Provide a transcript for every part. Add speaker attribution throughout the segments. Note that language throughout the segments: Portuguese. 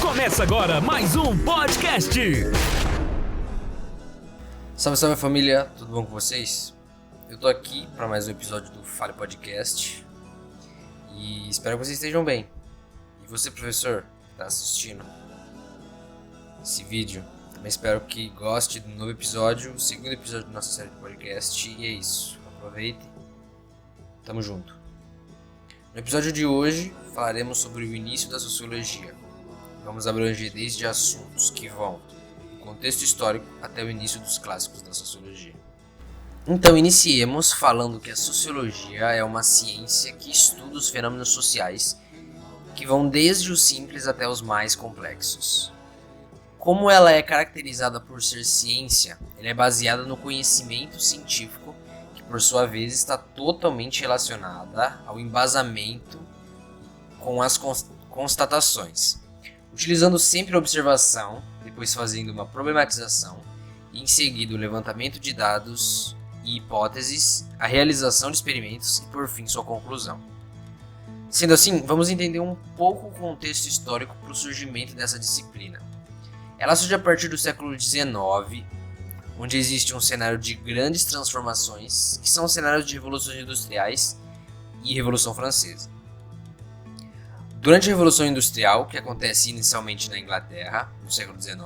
Speaker 1: Começa agora mais um podcast.
Speaker 2: Salve, salve família, tudo bom com vocês? Eu tô aqui para mais um episódio do Fale Podcast e espero que vocês estejam bem. E você, professor, que tá assistindo esse vídeo, também espero que goste do novo episódio, o segundo episódio da nossa série de podcast. E é isso, aproveite, tamo junto. No episódio de hoje falaremos sobre o início da sociologia. Vamos abranger desde assuntos que vão do contexto histórico até o início dos clássicos da sociologia. Então iniciemos falando que a sociologia é uma ciência que estuda os fenômenos sociais que vão desde os simples até os mais complexos. Como ela é caracterizada por ser ciência, ela é baseada no conhecimento científico que por sua vez está totalmente relacionada ao embasamento com as constatações, utilizando sempre a observação, depois fazendo uma problematização e em seguida o levantamento de dados e hipóteses, a realização de experimentos e por fim sua conclusão. Sendo assim, vamos entender um pouco o contexto histórico para o surgimento dessa disciplina. Ela surge a partir do século XIX, onde existe um cenário de grandes transformações, que são os cenários de revoluções industriais e Revolução Francesa. Durante a Revolução Industrial, que acontece inicialmente na Inglaterra, no século XIX,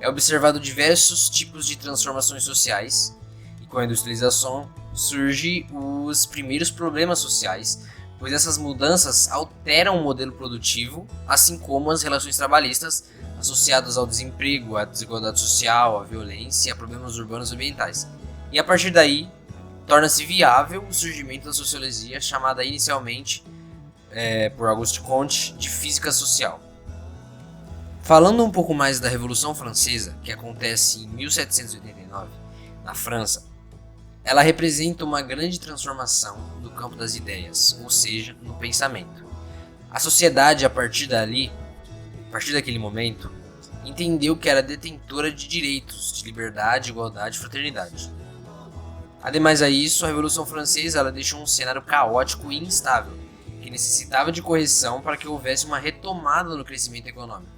Speaker 2: é observado diversos tipos de transformações sociais, e com a industrialização surgem os primeiros problemas sociais, pois essas mudanças alteram o modelo produtivo, assim como as relações trabalhistas, associados ao desemprego, à desigualdade social, à violência e a problemas urbanos e ambientais. E a partir daí, torna-se viável o surgimento da sociologia, chamada inicialmente, por Auguste Comte, de física social. Falando um pouco mais da Revolução Francesa, que acontece em 1789, na França, ela representa uma grande transformação no campo das ideias, ou seja, no pensamento. A sociedade, a partir daquele momento, entendeu que era detentora de direitos, de liberdade, igualdade e fraternidade. Ademais a isso, a Revolução Francesa ela deixou um cenário caótico e instável, que necessitava de correção para que houvesse uma retomada no crescimento econômico,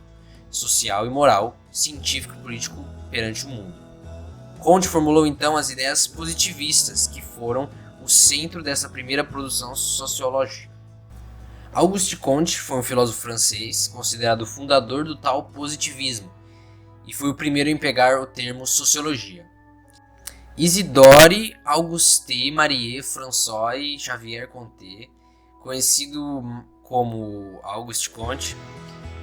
Speaker 2: social e moral, científico e político perante o mundo. Comte formulou então as ideias positivistas, que foram o centro dessa primeira produção sociológica. Auguste Comte foi um filósofo francês, considerado o fundador do tal positivismo, e foi o primeiro em pegar o termo sociologia. Isidore Auguste Marie François Xavier Comte, conhecido como Auguste Comte,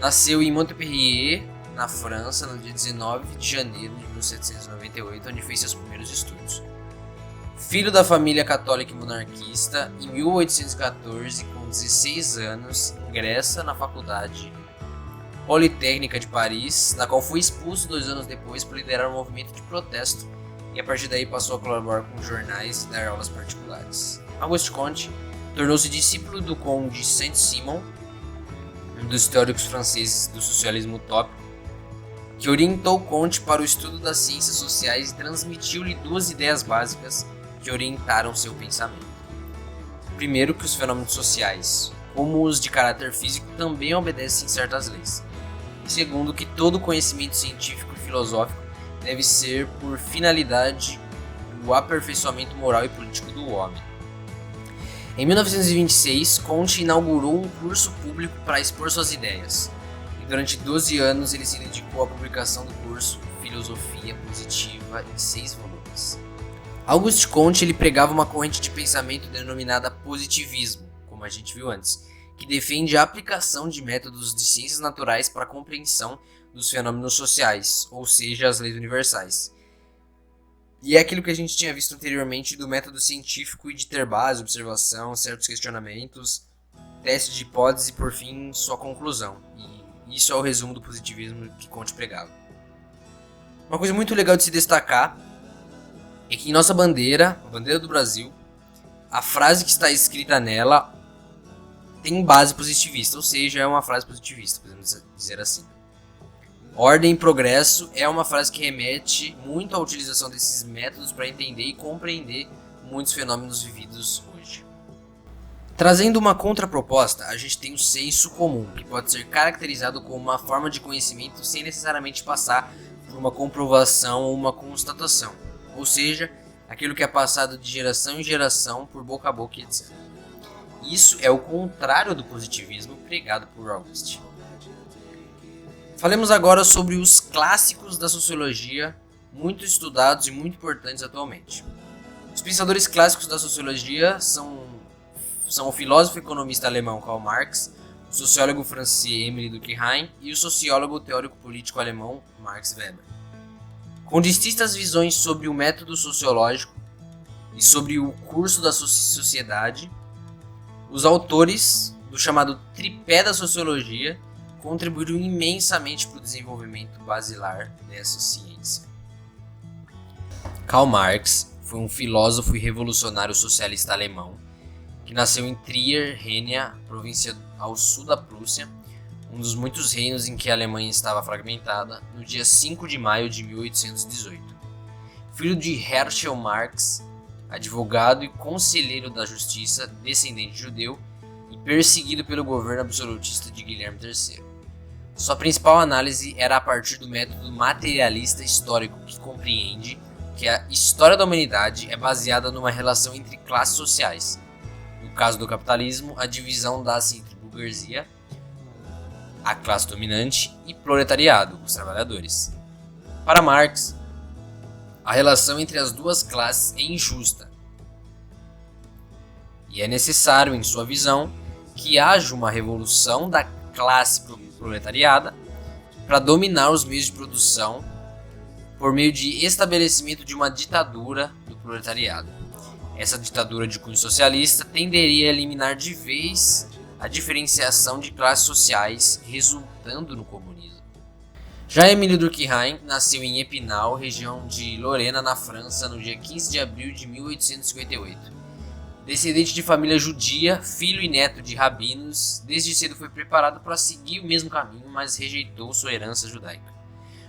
Speaker 2: nasceu em Montpellier, na França, no dia 19 de janeiro de 1798, onde fez seus primeiros estudos. Filho da família católica e monarquista, em 1814, com 16 anos, ingressa na Faculdade Politécnica de Paris, na qual foi expulso 2 anos depois por liderar um movimento de protesto, e a partir daí passou a colaborar com jornais e dar aulas particulares. Auguste Comte tornou-se discípulo do Conde Saint-Simon, um dos teóricos franceses do socialismo utópico, que orientou Comte para o estudo das ciências sociais e transmitiu-lhe 2 ideias básicas que orientaram seu pensamento. Primeiro, que os fenômenos sociais, como os de caráter físico, também obedecem certas leis. E segundo, que todo conhecimento científico e filosófico deve ser por finalidade o aperfeiçoamento moral e político do homem. Em 1926, Comte inaugurou um curso público para expor suas ideias, e durante 12 anos ele se dedicou à publicação do curso Filosofia Positiva em 6 volumes. Auguste Comte ele pregava uma corrente de pensamento denominada positivismo, como a gente viu antes, que defende a aplicação de métodos de ciências naturais para a compreensão dos fenômenos sociais, ou seja, as leis universais. E é aquilo que a gente tinha visto anteriormente do método científico e de ter base, observação, certos questionamentos, teste de hipótese e, por fim, sua conclusão. E isso é o resumo do positivismo que Comte pregava. Uma coisa muito legal de se destacar é que em nossa bandeira, a bandeira do Brasil, a frase que está escrita nela tem base positivista, ou seja, é uma frase positivista, podemos dizer assim. Ordem e progresso é uma frase que remete muito à utilização desses métodos para entender e compreender muitos fenômenos vividos hoje. Trazendo uma contraproposta, a gente tem o senso comum, que pode ser caracterizado como uma forma de conhecimento sem necessariamente passar por uma comprovação ou uma constatação, ou seja, aquilo que é passado de geração em geração por boca a boca, etc. Isso é o contrário do positivismo pregado por August. Falemos agora sobre os clássicos da sociologia, muito estudados e muito importantes atualmente. Os pensadores clássicos da sociologia são o filósofo e economista alemão Karl Marx, o sociólogo francês Émile Durkheim e o sociólogo teórico político alemão Max Weber. Com distintas visões sobre o método sociológico e sobre o curso da sociedade, os autores do chamado tripé da sociologia contribuíram imensamente para o desenvolvimento basilar dessa ciência. Karl Marx foi um filósofo e revolucionário socialista alemão que nasceu em Trier, Rênia, província ao sul da Prússia, um dos muitos reinos em que a Alemanha estava fragmentada, no dia 5 de maio de 1818. Filho de Herschel Marx, advogado e conselheiro da justiça, descendente judeu e perseguido pelo governo absolutista de Guilherme III. Sua principal análise era a partir do método materialista histórico, que compreende que a história da humanidade é baseada numa relação entre classes sociais. No caso do capitalismo, a divisão dá-se entre burguesia, a classe dominante, e proletariado, os trabalhadores. Para Marx, a relação entre as duas classes é injusta. E é necessário, em sua visão, que haja uma revolução da classe proletariada para dominar os meios de produção por meio de estabelecimento de uma ditadura do proletariado. Essa ditadura de cunho socialista tenderia a eliminar de vez a diferenciação de classes sociais, resultando no comunismo. Já Émile Durkheim nasceu em Epinal, região de Lorena, na França, no dia 15 de abril de 1858. Descendente de família judia, filho e neto de rabinos, desde cedo foi preparado para seguir o mesmo caminho, mas rejeitou sua herança judaica.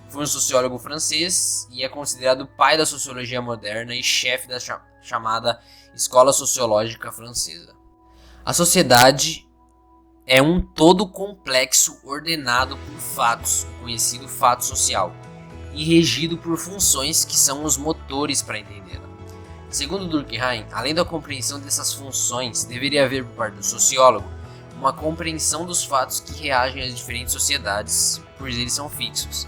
Speaker 2: Foi um sociólogo francês e é considerado o pai da sociologia moderna e chefe da chamada Escola Sociológica Francesa. A sociedade é um todo complexo ordenado por fatos, o conhecido fato social, e regido por funções que são os motores para entendê-la. Segundo Durkheim, além da compreensão dessas funções, deveria haver por parte do sociólogo uma compreensão dos fatos que reagem às diferentes sociedades, pois eles são fixos.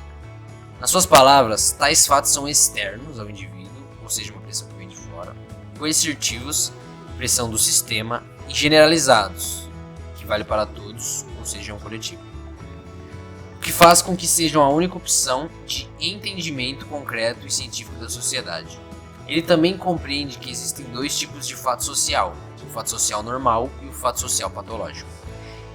Speaker 2: Nas suas palavras, tais fatos são externos ao indivíduo, ou seja, uma pressão que vem de fora, coercitivos, pressão do sistema, e generalizados, que vale para todos, ou seja, um coletivo. O que faz com que sejam a única opção de entendimento concreto e científico da sociedade. Ele também compreende que existem dois tipos de fato social, o fato social normal e o fato social patológico.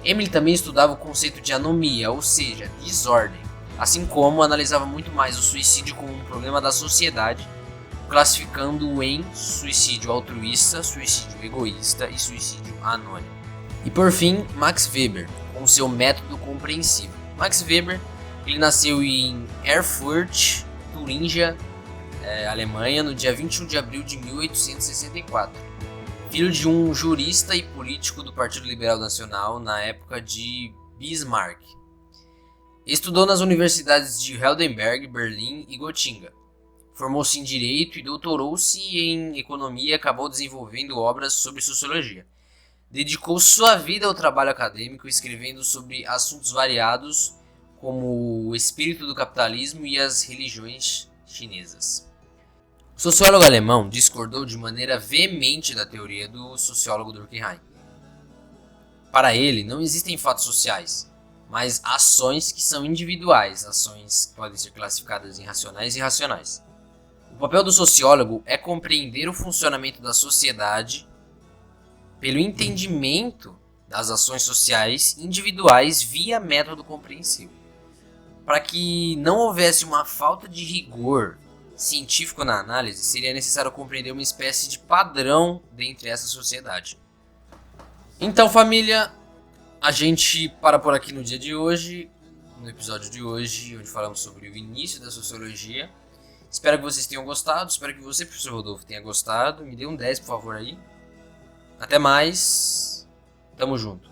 Speaker 2: Émile também estudava o conceito de anomia, ou seja, desordem, assim como analisava muito mais o suicídio como um problema da sociedade, classificando-o em suicídio altruísta, suicídio egoísta e suicídio anônimo. E por fim, Max Weber, com seu método compreensivo. Max Weber, ele nasceu em Erfurt, Turingia, Alemanha, no dia 21 de abril de 1864. Filho de um jurista e político do Partido Liberal Nacional na época de Bismarck. Estudou nas universidades de Heidelberg, Berlim e Gotinga. Formou-se em Direito e doutorou-se em Economia e acabou desenvolvendo obras sobre Sociologia. Dedicou sua vida ao trabalho acadêmico, escrevendo sobre assuntos variados, como o espírito do capitalismo e as religiões chinesas. O sociólogo alemão discordou de maneira veemente da teoria do sociólogo Durkheim. Para ele, não existem fatos sociais, mas ações que são individuais, ações que podem ser classificadas em racionais e irracionais. O papel do sociólogo é compreender o funcionamento da sociedade pelo entendimento das ações sociais individuais via método compreensivo. Para que não houvesse uma falta de rigor científico na análise, seria necessário compreender uma espécie de padrão dentre essa sociedade. Então, família, a gente para por aqui no dia de hoje, no episódio de hoje, onde falamos sobre o início da sociologia. Espero que vocês tenham gostado, espero que você, professor Rodolfo, tenha gostado. Me dê um 10, por favor, aí. Até mais Tamo junto.